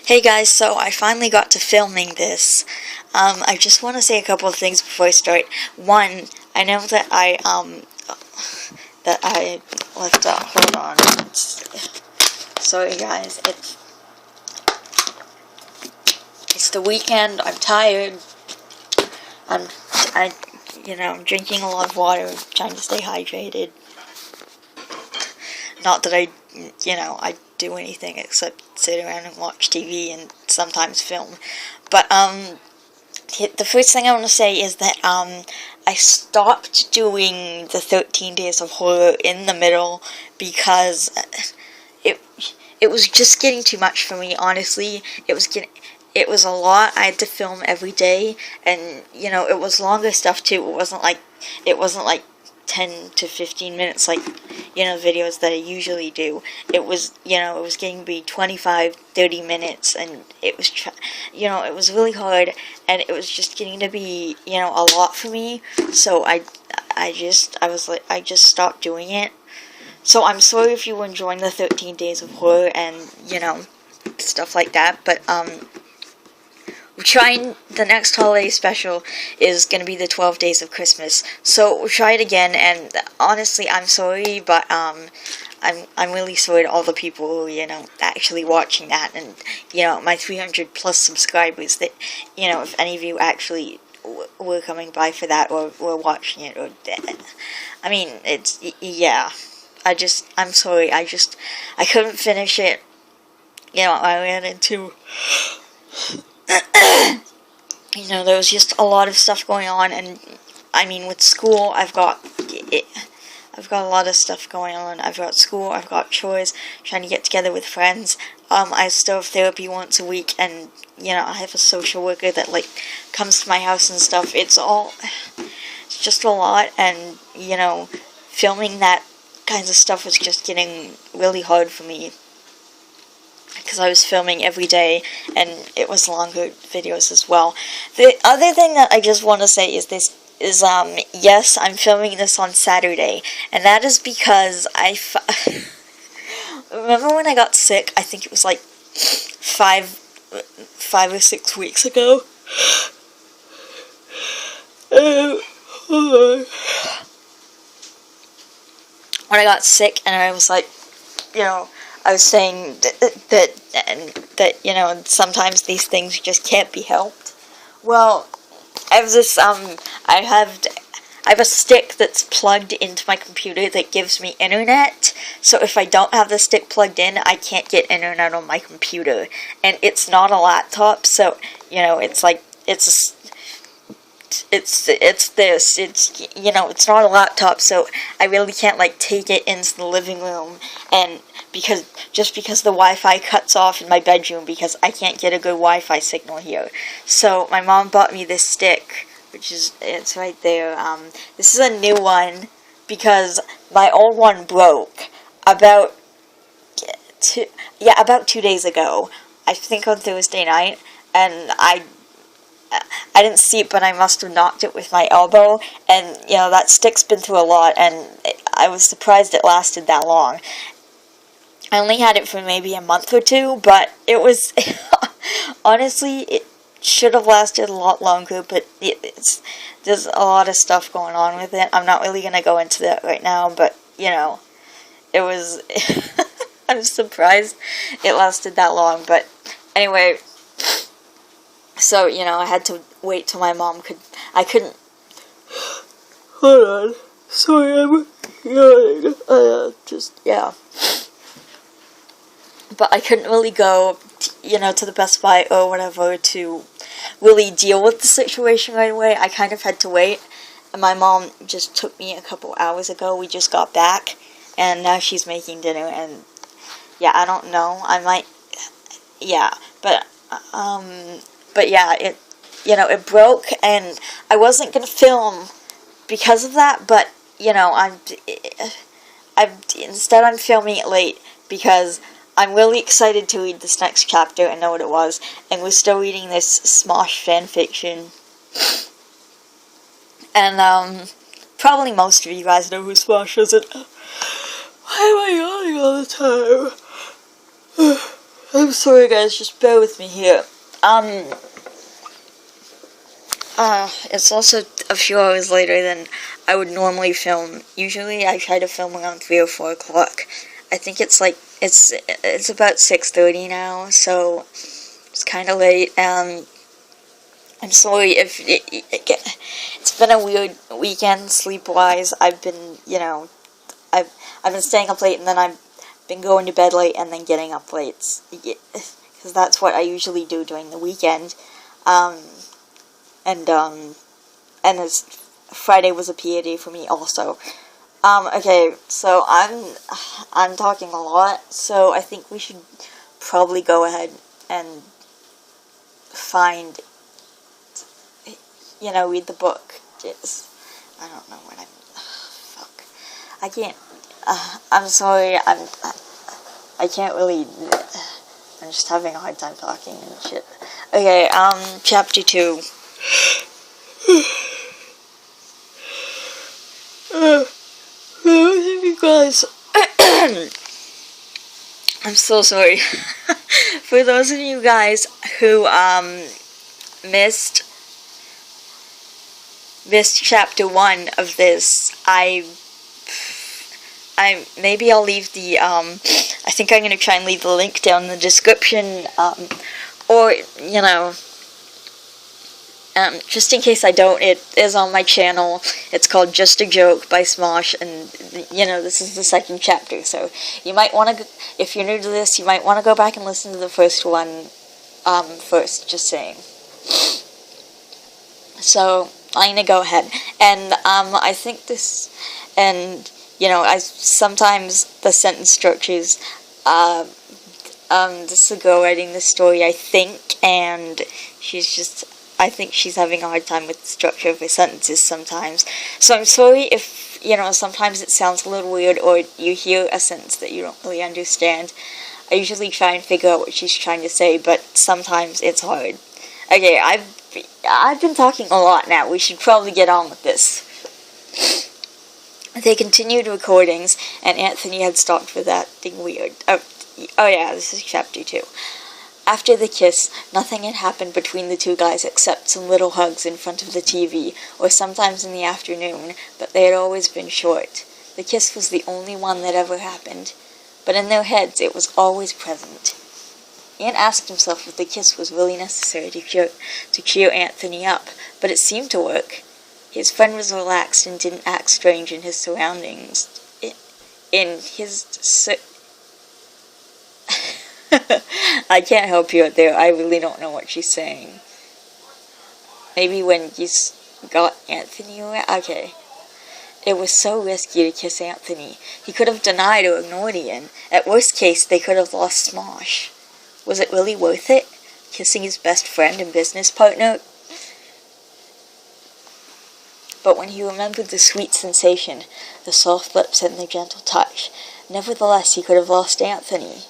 Hey guys, so I finally got to filming this. I just want to say a couple of things before I start. One, I know that I left out, hold on. Sorry guys, it's the weekend, I'm tired. I'm drinking a lot of water, trying to stay hydrated. Not that I do anything except sit around and watch TV and sometimes film. But, the first thing I want to say is that, I stopped doing the 13 Days of Horror in the middle because it was just getting too much for me, honestly. It was a lot. I had to film every day, and, it was longer stuff too. It wasn't like 10 to 15 minutes like, videos that I usually do. It was getting to be 25, 30 minutes, and it was, it was really hard, and it was just getting to be, a lot for me, so I just stopped doing it. So I'm sorry if you were enjoying the 13 Days of Horror and, stuff like that, but, we're trying, the next holiday special is going to be the 12 Days of Christmas, so we'll try it again, and honestly, I'm sorry, but, I'm really sorry to all the people who, actually watching that, and, my 300 plus subscribers that, if any of you actually were coming by for that, or were watching it, or, I mean, I'm sorry, I couldn't finish it, I ran into... there was just a lot of stuff going on, and I mean, with school, I've got a lot of stuff going on. I've got school, I've got chores, trying to get together with friends. I still have therapy once a week, and I have a social worker that comes to my house and stuff. It's just a lot, and filming that kinds of stuff was just getting really hard for me, because I was filming every day, and it was longer videos as well. The other thing that I just want to say is yes, I'm filming this on Saturday, and that is because remember when I got sick? I think it was like 5 or 6 weeks ago. When I got sick, and I was like, I was saying that sometimes these things just can't be helped. Well, I have this, I have a stick that's plugged into my computer that gives me internet, so if I don't have the stick plugged in, I can't get internet on my computer, and it's not a laptop, so, it's not a laptop, so I really can't, take it into the living room, and because the Wi-Fi cuts off in my bedroom, because I can't get a good Wi-Fi signal here. So, my mom bought me this stick, it's right there. This is a new one, because my old one broke about 2 days ago, I think on Thursday night, and I didn't see it, but I must have knocked it with my elbow, and, that stick's been through a lot, and I was surprised it lasted that long. I only had it for maybe a month or two, but it was, honestly, it should have lasted a lot longer, but there's a lot of stuff going on with it. I'm not really going to go into that right now, but, it was, I'm surprised it lasted that long, but anyway, so, I had to wait till my mom I couldn't, hold on, sorry, I'm yawning, but I couldn't really go, to the Best Buy or whatever to really deal with the situation right away. I kind of had to wait, and my mom just took me a couple hours ago. We just got back, and now she's making dinner, and, I don't know, I might, but yeah, it broke, and I wasn't gonna film because of that, but, instead I'm filming it late, because I'm really excited to read this next chapter and know what it was, and we're still reading this Smosh fanfiction, and, probably most of you guys know who Smosh is, and why am I yawning all the time? I'm sorry guys, just bear with me here. It's also a few hours later than I would normally film. Usually I try to film around 3 or 4 o'clock. I think it's like, it's about 6:30 now, so it's kind of late. I'm sorry if it's been a weird weekend sleep-wise. I've been, you know, I've been staying up late, and then I've been going to bed late and then getting up late, because that's what I usually do during the weekend. And this Friday was a PA day for me also. Okay, so I'm talking a lot, so I think we should probably go ahead and find, you know, read the book. I don't know what fuck. I can't, I'm sorry, I can't really, I'm just having a hard time talking and shit. Okay, chapter 2. You guys, I'm so sorry. For those of you guys who missed chapter 1 of this, maybe I'll leave the I think I'm gonna try and leave the link down in the description, or you know, just in case I don't, it is on my channel. It's called Just a Joke by Smosh, and, you know, this is the second chapter, so you might want to, if you're new to this, you might want to go back and listen to the first one, first, just saying. So, I'm gonna go ahead, and, I think this, and, you know, sometimes the sentence structures, this is a girl writing this story, I think, and I think she's having a hard time with the structure of her sentences sometimes. So I'm sorry if, you know, sometimes it sounds a little weird, or you hear a sentence that you don't really understand. I usually try and figure out what she's trying to say, but sometimes it's hard. Okay, I've been talking a lot now. We should probably get on with this. They continued recordings, and Anthony had stopped with acting weird. Oh yeah, this is chapter 2. After the kiss, nothing had happened between the two guys except some little hugs in front of the TV, or sometimes in the afternoon, but they had always been short. The kiss was the only one that ever happened, but in their heads it was always present. Ian asked himself if the kiss was really necessary to cheer Anthony up, but it seemed to work. His friend was relaxed and didn't act strange in his surroundings. I can't help you out there. I really don't know what she's saying. Maybe when you got Anthony away? Okay. It was so risky to kiss Anthony. He could have denied or ignored Ian. At worst case, they could have lost Smosh. Was it really worth it? Kissing his best friend and business partner? But when he remembered the sweet sensation, the soft lips and the gentle touch, nevertheless he could have lost Anthony.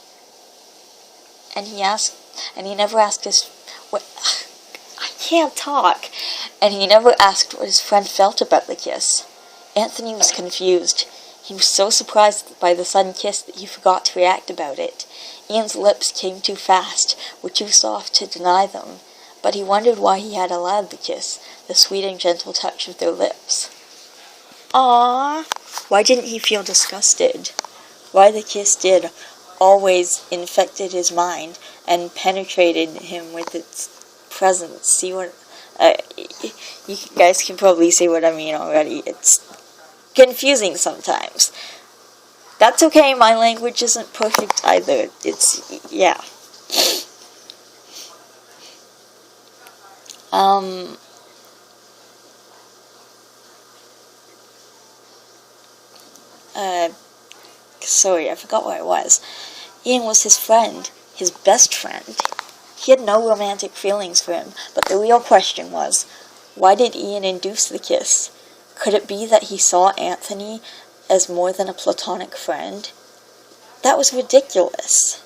And he never asked his, I can't talk. And he never asked what his friend felt about the kiss. Anthony was confused. He was so surprised by the sudden kiss that he forgot to react about it. Ian's lips came too fast, were too soft to deny them, but he wondered why he had allowed the kiss, the sweet and gentle touch of their lips. Aww. Why didn't he feel disgusted? Why the kiss did always infected his mind and penetrated him with its presence. See what, you guys can probably see what I mean already. It's confusing sometimes. That's okay, my language isn't perfect either. It's, yeah. Sorry, I forgot what it was. Ian was his friend, his best friend. He had no romantic feelings for him, but the real question was, why did Ian induce the kiss? Could it be that he saw Anthony as more than a platonic friend? That was ridiculous.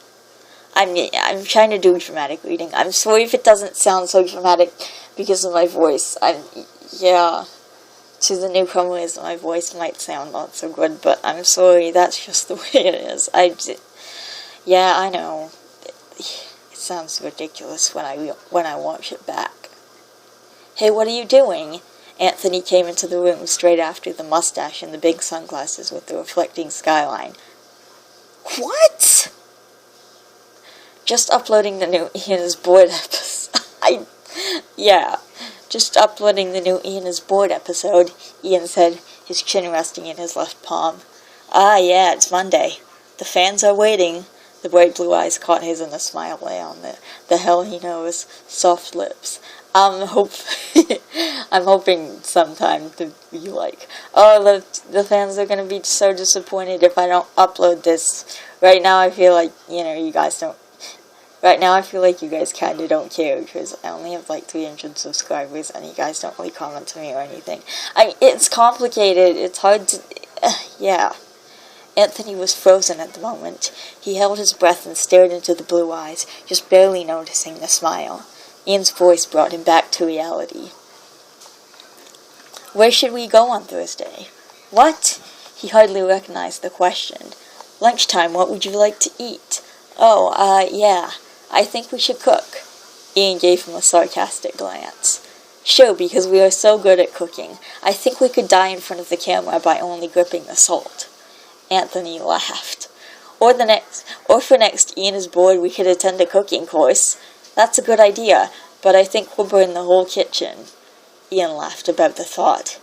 I'm trying to do dramatic reading. I'm sorry if it doesn't sound so dramatic because of my voice. Yeah, to the newcomers, my voice might sound not so good, but I'm sorry, that's just the way it is. Yeah, I know. sounds ridiculous when I watch it back. Hey, what are you doing? Anthony came into the room straight after the mustache and the big sunglasses with the reflecting skyline. What? Just uploading the new Ian is Bored episode. Just uploading the new Ian is Bored episode, Ian said, his chin resting in his left palm. Ah, yeah, it's Monday. The fans are waiting. The bright blue eyes caught his and a smile lay on the hell he knows soft lips. I'm hoping sometime to be like, oh, the fans are going to be so disappointed if I don't upload this. Right now I feel like, you guys don't. Right now I feel like you guys kind of don't care because I only have like 300 subscribers and you guys don't really comment to me or anything. It's complicated. It's hard to, yeah. Anthony was frozen at the moment. He held his breath and stared into the blue eyes, just barely noticing the smile. Ian's voice brought him back to reality. Where should we go on Thursday? What? He hardly recognized the question. Lunchtime, what would you like to eat? Oh, yeah, I think we should cook. Ian gave him a sarcastic glance. Sure, because we are so good at cooking. I think we could die in front of the camera by only gripping the salt. Anthony laughed. Or for next Ian is Bored, we could attend a cooking course. That's a good idea, but I think we'll burn the whole kitchen. Ian laughed about the thought.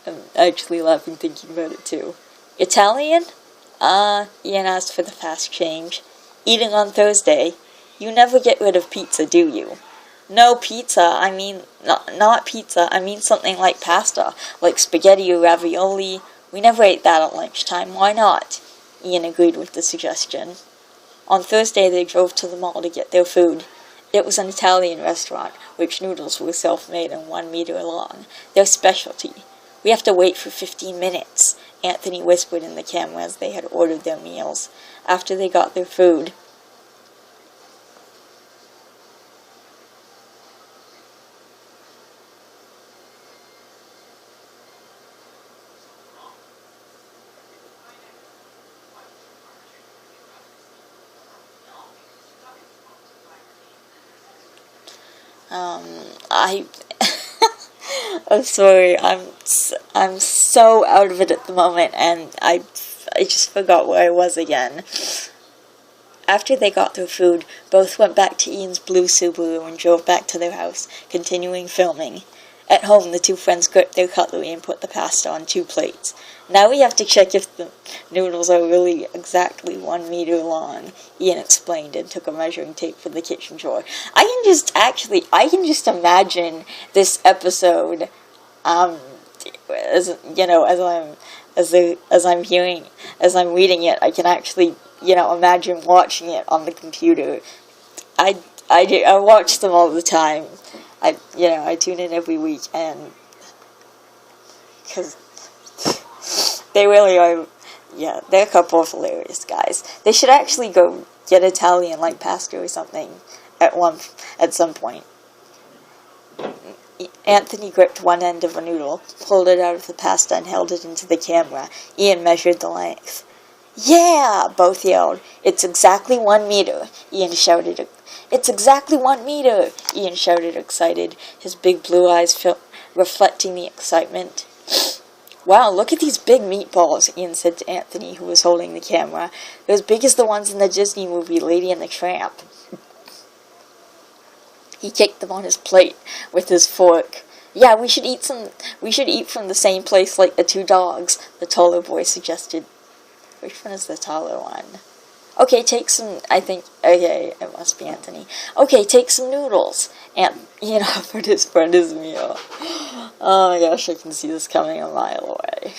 I'm actually laughing thinking about it too. Italian? Ian asked for the fast change. Eating on Thursday. You never get rid of pizza, do you? No, pizza. I mean, not pizza. I mean something like pasta, like spaghetti or ravioli. We never ate that at lunchtime. Why not? Ian agreed with the suggestion. On Thursday, they drove to the mall to get their food. It was an Italian restaurant, which noodles were self-made and 1 meter long. Their specialty. We have to wait for 15 minutes, Anthony whispered in the camera as they had ordered their meals. After they got their food, I'm sorry, I'm so out of it at the moment, and I just forgot where I was again. After they got their food, both went back to Ian's blue Subaru and drove back to their house, continuing filming. At home, the two friends gripped their cutlery and put the pasta on 2 plates. Now we have to check if the noodles are really exactly 1 meter long, Ian explained and took a measuring tape from the kitchen drawer. I can just imagine this episode, as I'm reading it, I can actually, imagine watching it on the computer. I watch them all the time. I tune in every week, and because they really are, they're a couple of hilarious guys. They should actually go get Italian like pasta or something at some point. Anthony gripped one end of a noodle, pulled it out of the pasta, and held it into the camera. Ian measured the length. Yeah! Both yelled. It's exactly 1 meter, Ian shouted. It's exactly 1 meter, Ian shouted, excited, his big blue eyes reflecting the excitement. Wow, look at these big meatballs, Ian said to Anthony, who was holding the camera. They're as big as the ones in the Disney movie Lady and the Tramp. He kicked them on his plate with his fork. Yeah, we should eat from the same place like the 2 dogs, the taller boy suggested. Which one is the taller one? Okay, okay, it must be Anthony. Okay, take some noodles. Ian offered his friend his meal. Oh my gosh, I can see this coming a mile away.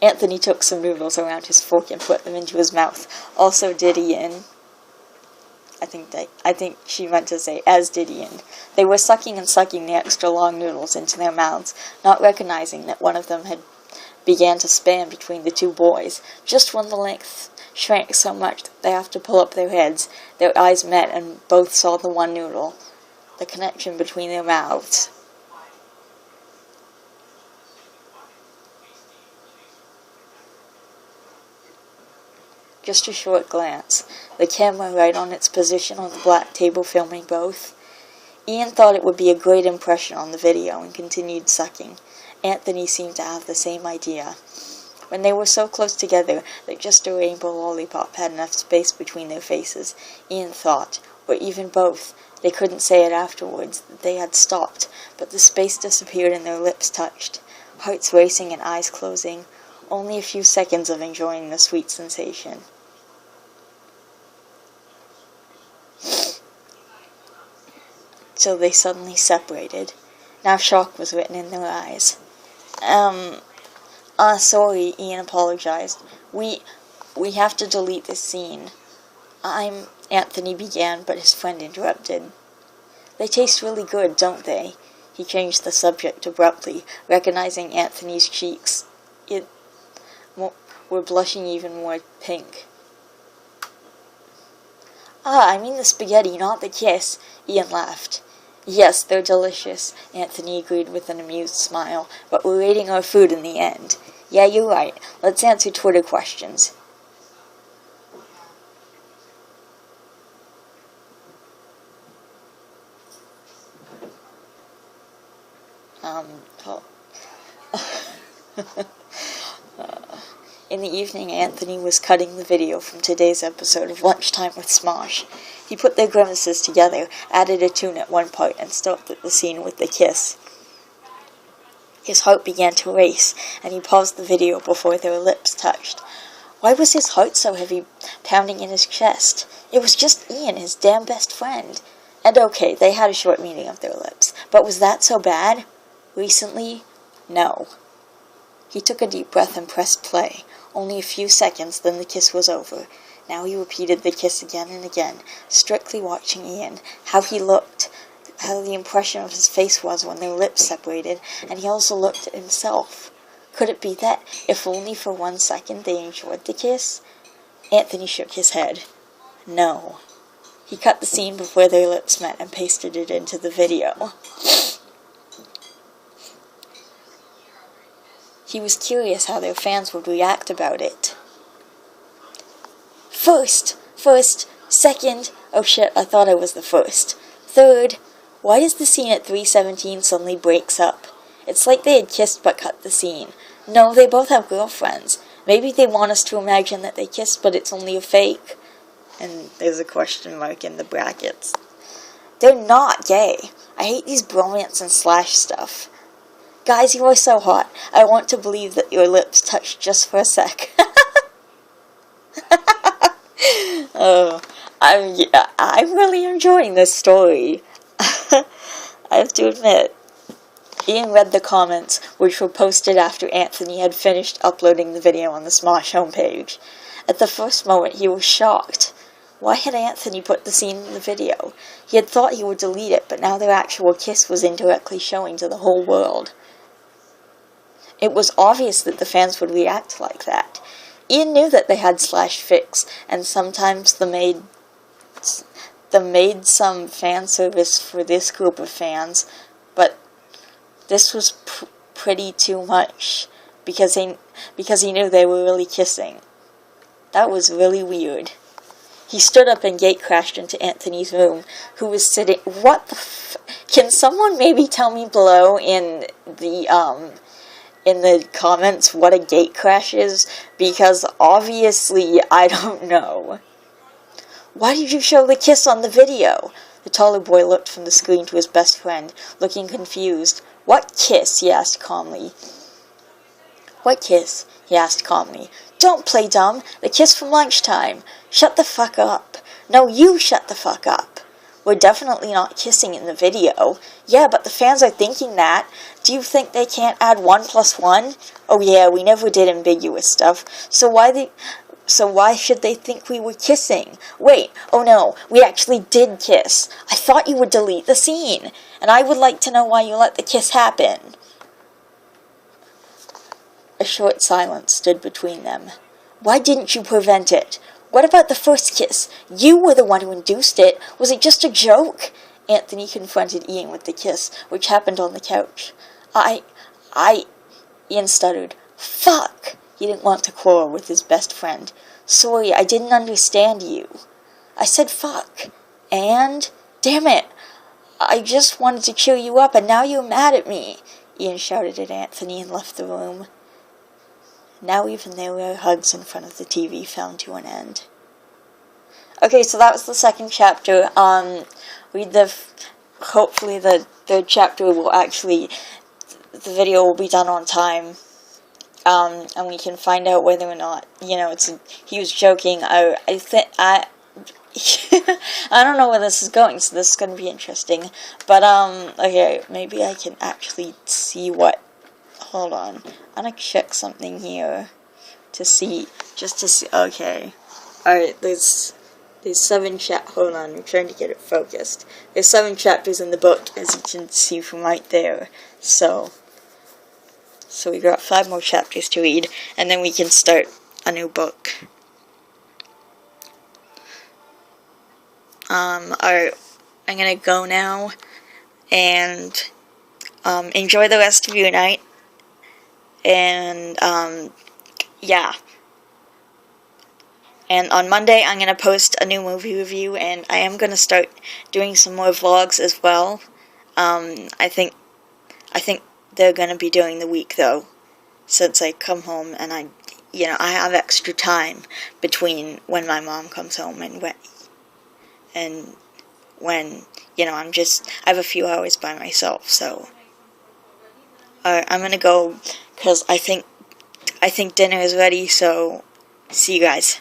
Anthony took some noodles around his fork and put them into his mouth. Also did Ian. I think she meant to say, as did Ian. They were sucking the extra long noodles into their mouths, not recognizing that one of them had began to span between the 2 boys. Just when the length shrank so much that they have to pull up their heads, their eyes met and both saw the one noodle, the connection between their mouths. just a short glance, the camera right on its position on the black table filming both. Ian thought it would be a great impression on the video and continued sucking. Anthony seemed to have the same idea. When they were so close together that just a rainbow lollipop had enough space between their faces, Ian thought, or even both, they couldn't say it afterwards, that they had stopped, but the space disappeared and their lips touched, hearts racing and eyes closing, only a few seconds of enjoying the sweet sensation. So they suddenly separated. Now shock was written in their eyes. Sorry, Ian apologized. We have to delete this scene. Anthony began, but his friend interrupted. They taste really good, don't they? He changed the subject abruptly, recognizing Anthony's cheeks. Were blushing even more pink. I mean the spaghetti, not the kiss, Ian laughed. Yes, they're delicious, Anthony agreed with an amused smile, but we're rating our food in the end. Yeah, you're right. Let's answer Twitter questions. In the evening, Anthony was cutting the video from today's episode of Lunchtime with Smosh. He put their grimaces together, added a tune at one part, and stopped at the scene with the kiss. His heart began to race, and he paused the video before their lips touched. Why was his heart so heavy, pounding in his chest? It was just Ian, his damn best friend. And okay, they had a short meeting of their lips, but was that so bad? Recently? No. He took a deep breath and pressed play. Only a few seconds, then the kiss was over. Now he repeated the kiss again and again, strictly watching Ian, how he looked, how the impression of his face was when their lips separated, and he also looked at himself. Could it be that, if only for 1 second, they enjoyed the kiss? Anthony shook his head. No. He cut the scene before their lips met and pasted it into the video. He was curious how their fans would react about it. First, second, oh shit, I thought I was the first. Third, why does the scene at 3:17 suddenly breaks up? It's like they had kissed but cut the scene. No, they both have girlfriends. Maybe they want us to imagine that they kissed but it's only a fake. And there's a question mark in the brackets. They're not gay. I hate these bromance and slash stuff. Guys, you are so hot. I want to believe that your lips touched just for a sec. Oh, I'm really enjoying this story. I have to admit. Ian read the comments, which were posted after Anthony had finished uploading the video on the Smosh homepage. At the first moment, he was shocked. Why had Anthony put the scene in the video? He had thought he would delete it, but now their actual kiss was indirectly showing to the whole world. It was obvious that the fans would react like that. Ian knew that they had slash fics, and sometimes the made some fan service for this group of fans, but this was pretty too much, because he knew they were really kissing. That was really weird. He stood up and gate crashed into Anthony's room, who was sitting... What the Can someone maybe tell me below in the comments what a gate crash is? Because obviously I don't know. Why did you show the kiss on the video? The taller boy looked from the screen to his best friend, looking confused. What kiss? He asked calmly. What kiss? He asked calmly. Don't play dumb. The kiss from lunchtime. Shut the fuck up. No, you shut the fuck up. We're definitely not kissing in the video. Yeah, but the fans are thinking that. Do you think they can't add 1 + 1? Oh yeah, we never did ambiguous stuff. So why should they think we were kissing? Wait, oh no, we actually did kiss. I thought you would delete the scene. And I would like to know why you let the kiss happen. A short silence stood between them. Why didn't you prevent it? What about the first kiss? You were the one who induced it. Was it just a joke? Anthony confronted Ian with the kiss, which happened on the couch. Ian stuttered. Fuck! He didn't want to quarrel with his best friend. Sorry, I didn't understand you. I said fuck. And? Damn it. I just wanted to cheer you up, and now you're mad at me. Ian shouted at Anthony and left the room. Now even their hugs in front of the TV found to an end. Okay, so that was the second chapter. Hopefully the third chapter will actually, the video will be done on time. And we can find out whether or not, he was joking. I don't know where this is going, so this is going to be interesting. But, okay, maybe I can actually see what, hold on. I'm going to check something here to see, okay. Alright, there's 7 hold on, I'm trying to get it focused. There's 7 chapters in the book, as you can see from right there. So we got 5 more chapters to read, and then we can start a new book. Alright, I'm gonna go now, and, enjoy the rest of your night, and, yeah. And on Monday, I'm gonna post a new movie review, and I am gonna start doing some more vlogs as well. I think they're gonna be during the week, though, since I come home, and I have extra time between when my mom comes home and when I have a few hours by myself, so I'm gonna go, because I think dinner is ready, so see you guys.